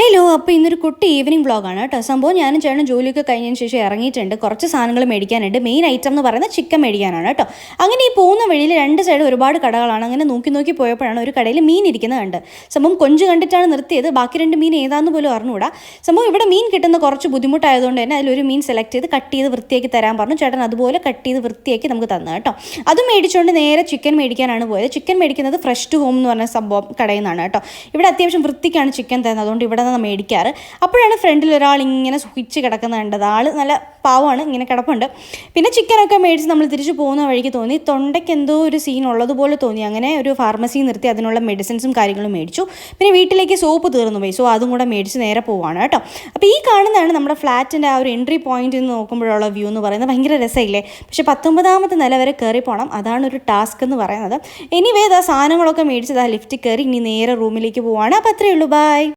Hello, അപ്പോൾ ഇന്നൊരു കുട്ടി ഈവനിങ് വ്ളോഗാണ് കേട്ടോ. സംഭവം ഞാനും ചേട്ടനും ജോലിയൊക്കെ കഴിഞ്ഞതിന് ശേഷം ഇറങ്ങിയിട്ടുണ്ട്. കുറച്ച് സാധനങ്ങൾ മേടിക്കാനുണ്ട്. മെയിൻ ഐറ്റം എന്ന് പറയുന്നത് ചിക്കൻ മേടിക്കാനാണ് കേട്ടോ. അങ്ങനെ ഈ പോകുന്ന വഴിയിൽ രണ്ട് സൈഡ് ഒരുപാട് കടകളാണ്. അങ്ങനെ നോക്കി നോക്കി പോയപ്പോഴാണ് ഒരു കടയിൽ മീൻ ഇരിക്കുന്നത് കണ്ട്. സംഭവം കൊഞ്ച് കണ്ടിട്ടാണ് നിർത്തിയത്. ബാക്കി രണ്ട് മീൻ ഏതാന്ന് പോലും അറിഞ്ഞുകൂടാ. സംഭവം ഇവിടെ മീൻ കിട്ടുന്ന കുറച്ച് ബുദ്ധിമുട്ടായതുകൊണ്ട് തന്നെ അതിലൊരു മീൻ സെലക്ട് ചെയ്ത് കട്ട് ചെയ്ത് വൃത്തിയാക്കി തരാൻ പറഞ്ഞു. ചേട്ടൻ അതുപോലെ കട്ട് ചെയ്ത് വൃത്തിയാക്കി നമുക്ക് തന്നു കേട്ടോ. അത് മേടിച്ചുകൊണ്ട് നേരെ ചിക്കൻ മേടിക്കാനാണ് പോയത്. ചിക്കൻ മേടിക്കുന്നത് ഫ്രഷ് ടു ഹോം എന്ന് പറഞ്ഞ സംഭവം കടയിൽ നിന്നാണ് കേട്ടോ. ഇവിടെ അത്യാവശ്യം വൃത്തിക്കാണ് ചിക്കൻ തരുന്നത്. അതുകൊണ്ട് ഇവിടെ നിന്ന് മേടിക്കാറ്. അപ്പോഴാണ് ഫ്രണ്ടിൽ ഒരാൾ ഇങ്ങനെ സുഖിച്ച് കിടക്കുന്നത് കണ്ടത്. ആൾ നല്ല പാവമാണ്, ഇങ്ങനെ കിടപ്പുണ്ട്. പിന്നെ ചിക്കനൊക്കെ മേടിച്ച് നമ്മൾ തിരിച്ചു പോകുന്ന വഴിക്ക് തോന്നി തൊണ്ടയ്ക്ക് എന്തോ ഒരു സീൻ ഉള്ളതുപോലെ തോന്നി. അങ്ങനെ ഒരു ഫാർമസി നിർത്തി അതിനുള്ള മെഡിസിൻസും കാര്യങ്ങളും മേടിച്ചു. പിന്നെ വീട്ടിലേക്ക് സോപ്പ് തീർന്നു പോയി. സോ അതും കൂടെ മേടിച്ച് നേരെ പോവാണ് കേട്ടോ. അപ്പോൾ ഈ കാണുന്നതാണ് നമ്മുടെ ഫ്ലാറ്റിൻ്റെ ആ ഒരു എൻട്രി പോയിന്റിൽ നിന്ന് നോക്കുമ്പോഴുള്ള വ്യൂ എന്ന് പറയുന്നത്. ഭയങ്കര രസമില്ലേ? പക്ഷേ 19ാമത്തെ നില വരെ കയറി പോകണം. അതാണ് ഒരു ടാസ്ക് എന്ന് പറയുന്നത്. എനിവേ ആ സാധനങ്ങളൊക്കെ മേടിച്ചത് ആ ലിഫ്റ്റിൽ കയറി ഇനി നേരെ റൂമിലേക്ക് പോവാണ്. അപ്പോൾ അത്രയേ ഉള്ളൂ. ബൈ.